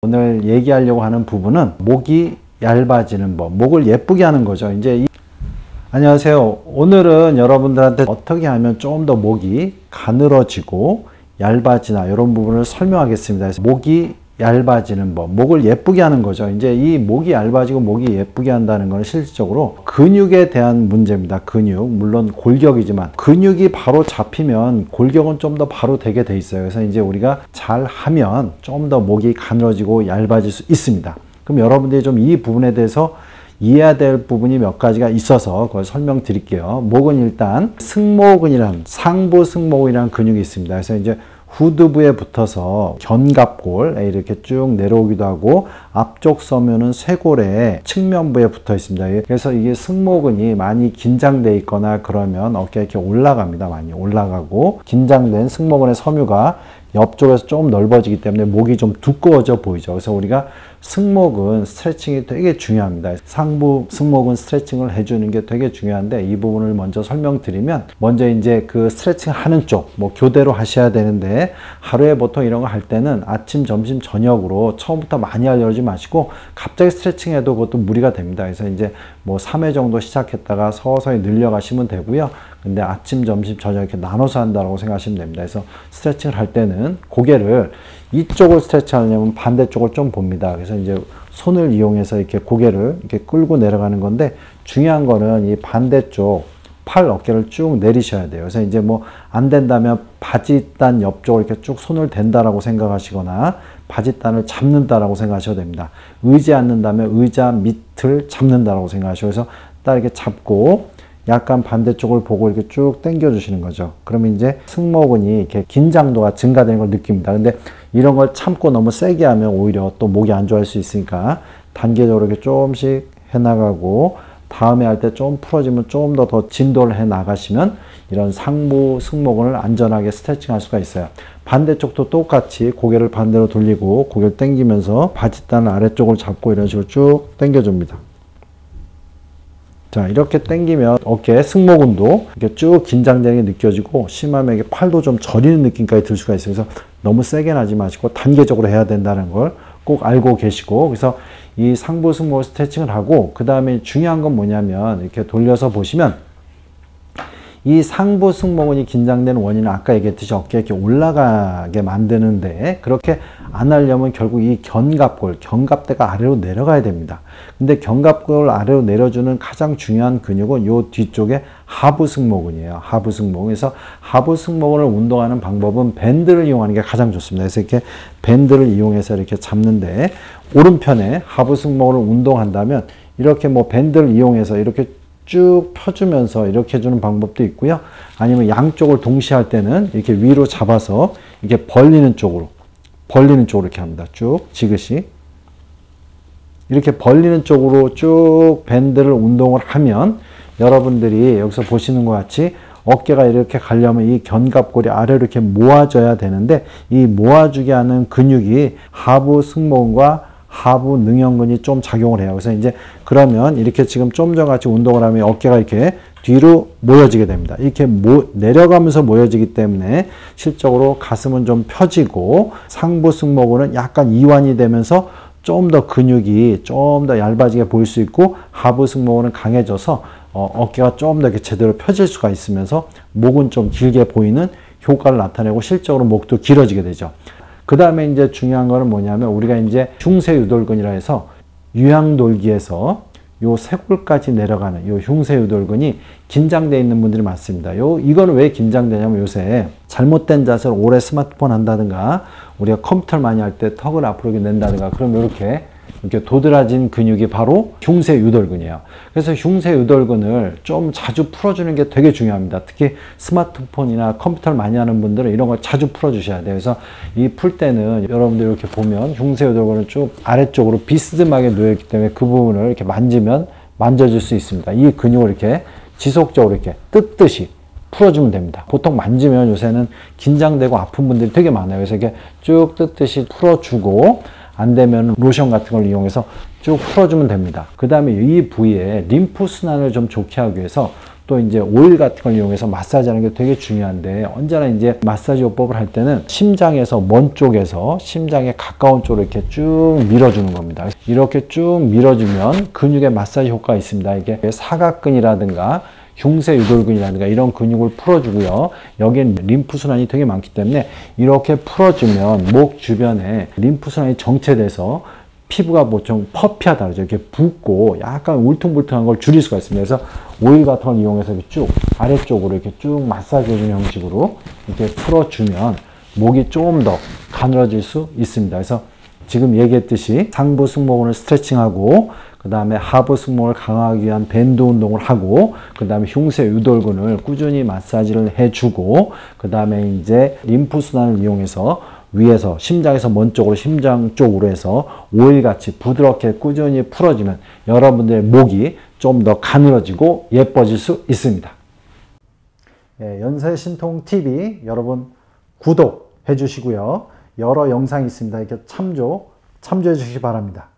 오늘 얘기하려고 하는 부분은 목이 얇아지는 법, 목을 예쁘게 하는 거죠. 안녕하세요. 오늘은 여러분들한테 어떻게 하면 좀 더 목이 가늘어지고 얇아지나 이런 부분을 설명하겠습니다. 그래서 목이 얇아지는 법, 목을 예쁘게 하는 거죠. 이제 이 목이 얇아지고 목이 예쁘게 한다는 건 실질적으로 근육에 대한 문제입니다. 근육, 물론 골격이지만 근육이 바로 잡히면 골격은 좀 더 바로 되게 돼 있어요. 그래서 이제 우리가 잘 하면 좀 더 목이 가늘어지고 얇아질 수 있습니다. 그럼 여러분들이 좀 이 부분에 대해서 이해해야 될 부분이 몇 가지가 있어서 그걸 설명드릴게요. 목은 일단 승모근이란, 상부 승모근이라는 근육이 있습니다. 그래서 이제 후두부에 붙어서 견갑골에 이렇게 쭉 내려오기도 하고, 앞쪽 서면은 쇄골의 측면부에 붙어 있습니다. 그래서 이게 승모근이 많이 긴장돼 있거나 그러면 어깨가 이렇게 올라갑니다. 많이 올라가고, 긴장된 승모근의 섬유가 옆쪽에서 좀 넓어지기 때문에 목이 좀 두꺼워져 보이죠. 그래서 우리가 승모근 스트레칭이 되게 중요합니다. 상부 승모근 스트레칭을 해주는 게 되게 중요한데, 이 부분을 먼저 설명드리면, 먼저 이제 그 스트레칭 하는 쪽, 뭐 교대로 하셔야 되는데, 하루에 보통 이런 거 할 때는 아침, 점심, 저녁으로 처음부터 많이 하려지 마시고, 갑자기 스트레칭 해도 그것도 무리가 됩니다. 그래서 이제 뭐 3회 정도 시작했다가 서서히 늘려가시면 되고요. 근데 아침, 점심, 저녁 이렇게 나눠서 한다고 생각하시면 됩니다. 그래서 스트레칭을 할 때는 고개를 이쪽을 스트레칭 하려면 반대쪽을 좀 봅니다. 그래서 이제 손을 이용해서 이렇게 고개를 이렇게 끌고 내려가는 건데, 중요한 거는 이 반대쪽 팔 어깨를 쭉 내리셔야 돼요. 그래서 이제 뭐 안 된다면 바지단 옆쪽을 이렇게 쭉 손을 댄다라고 생각하시거나 바지단을 잡는다라고 생각하셔도 됩니다. 의지 않는다면 의자 밑을 잡는다라고 생각하시고, 그래서 딱 이렇게 잡고 약간 반대쪽을 보고 이렇게 쭉 당겨 주시는 거죠. 그러면 이제 승모근이 이렇게 긴장도가 증가되는 걸 느낍니다. 근데 이런 걸 참고 너무 세게 하면 오히려 또 목이 안 좋아할 수 있으니까 단계적으로 이렇게 조금씩 해 나가고, 다음에 할 때 좀 풀어지면 좀 더 진도를 해 나가시면 이런 상부 승모근을 안전하게 스트레칭 할 수가 있어요. 반대쪽도 똑같이 고개를 반대로 돌리고 고개를 당기면서 바지단 아래쪽을 잡고 이런 식으로 쭉 당겨 줍니다. 자, 이렇게 당기면 어깨 승모근도 이렇게 쭉 긴장되는 게 느껴지고, 심하면 이게 팔도 좀 저리는 느낌까지 들 수가 있어요. 그래서 너무 세게 하지 마시고 단계적으로 해야 된다는 걸 꼭 알고 계시고, 그래서 이 상부 승모근 스트레칭을 하고, 그 다음에 중요한 건 뭐냐면 이렇게 돌려서 보시면 이 상부 승모근이 긴장되는 원인은 아까 얘기했듯이 어깨가 이렇게 올라가게 만드는데, 그렇게 안 하려면 결국 이 견갑골, 견갑대가 아래로 내려가야 됩니다. 근데 견갑골 아래로 내려주는 가장 중요한 근육은 요 뒤쪽에 하부 승모근이에요. 하부 승모근. 그래서 하부 승모근을 운동하는 방법은 밴드를 이용하는 게 가장 좋습니다. 그래서 이렇게 밴드를 이용해서 이렇게 잡는데, 오른편에 하부 승모근을 운동한다면 이렇게 뭐 밴드를 이용해서 이렇게 쭉 펴주면서 이렇게 해주는 방법도 있고요. 아니면 양쪽을 동시에 할 때는 이렇게 위로 잡아서 이렇게 벌리는 쪽으로 이렇게 합니다. 쭉 지그시. 이렇게 벌리는 쪽으로 쭉 밴드를 운동을 하면, 여러분들이 여기서 보시는 것 같이 어깨가 이렇게 가려면 이 견갑골이 아래로 이렇게 모아져야 되는데, 이 모아주게 하는 근육이 하부 승모근과 하부 능형근이 좀 작용을 해요. 그래서 이제 그러면 이렇게 지금 좀 전같이 운동을 하면 어깨가 이렇게 뒤로 모여지게 됩니다. 이렇게 내려가면서 모여지기 때문에 실적으로 가슴은 좀 펴지고, 상부 승모근은 약간 이완이 되면서 좀 더 근육이 좀 더 얇아지게 보일 수 있고, 하부 승모근은 강해져서 어깨가 좀 더 이렇게 제대로 펴질 수가 있으면서 목은 좀 길게 보이는 효과를 나타내고, 실적으로 목도 길어지게 되죠. 그 다음에 이제 중요한 거는 뭐냐면, 우리가 이제 흉쇄유돌근이라 해서 유양돌기에서 요 쇄골까지 내려가는 요 흉쇄유돌근이 긴장되어 있는 분들이 많습니다. 이거는 왜 긴장되냐면, 요새 잘못된 자세로 오래 스마트폰 한다든가, 우리가 컴퓨터를 많이 할 때 턱을 앞으로 낸다든가, 그럼 이렇게 도드라진 근육이 바로 흉쇄유돌근이에요. 그래서 흉쇄유돌근을 좀 자주 풀어주는 게 되게 중요합니다. 특히 스마트폰이나 컴퓨터를 많이 하는 분들은 이런 걸 자주 풀어주셔야 돼요. 그래서 이 풀 때는 여러분들 이렇게 보면 흉쇄유돌근은 쭉 아래쪽으로 비스듬하게 놓여있기 때문에 그 부분을 이렇게 만져줄 수 있습니다. 이 근육을 이렇게 지속적으로 이렇게 뜯듯이 풀어주면 됩니다. 보통 만지면 요새는 긴장되고 아픈 분들이 되게 많아요. 그래서 이렇게 쭉 뜯듯이 풀어주고, 안 되면 로션 같은 걸 이용해서 쭉 풀어주면 됩니다. 그 다음에 이 부위에 림프 순환을 좀 좋게 하기 위해서 또 이제 오일 같은 걸 이용해서 마사지하는 게 되게 중요한데, 언제나 이제 마사지 요법을 할 때는 심장에서 먼 쪽에서 심장에 가까운 쪽으로 이렇게 쭉 밀어주는 겁니다. 이렇게 쭉 밀어주면 근육의 마사지 효과가 있습니다. 이게 사각근이라든가 흉쇄 유돌근이라든가 이런 근육을 풀어주고요. 여기엔 림프순환이 되게 많기 때문에 이렇게 풀어주면 목 주변에 림프순환이 정체돼서 피부가 보통 퍼피하다 그러죠. 이렇게 붓고 약간 울퉁불퉁한 걸 줄일 수가 있습니다. 그래서 오일 같은 걸 이용해서 이렇게 쭉 아래쪽으로 이렇게 쭉 마사지 해주는 형식으로 이렇게 풀어주면 목이 좀 더 가늘어질 수 있습니다. 그래서 지금 얘기했듯이 상부 승모근을 스트레칭하고, 그 다음에 하부 승모를 강화하기 위한 밴드 운동을 하고, 그 다음에 흉쇄 유돌근을 꾸준히 마사지를 해주고, 그 다음에 이제 림프 순환을 이용해서 위에서 심장에서 먼 쪽으로 심장 쪽으로 해서 오일같이 부드럽게 꾸준히 풀어주면 여러분들의 목이 좀 더 가늘어지고 예뻐질 수 있습니다. 예, 연세신통TV 여러분 구독해 주시고요. 여러 영상이 있습니다. 이렇게 참조해 주시기 바랍니다.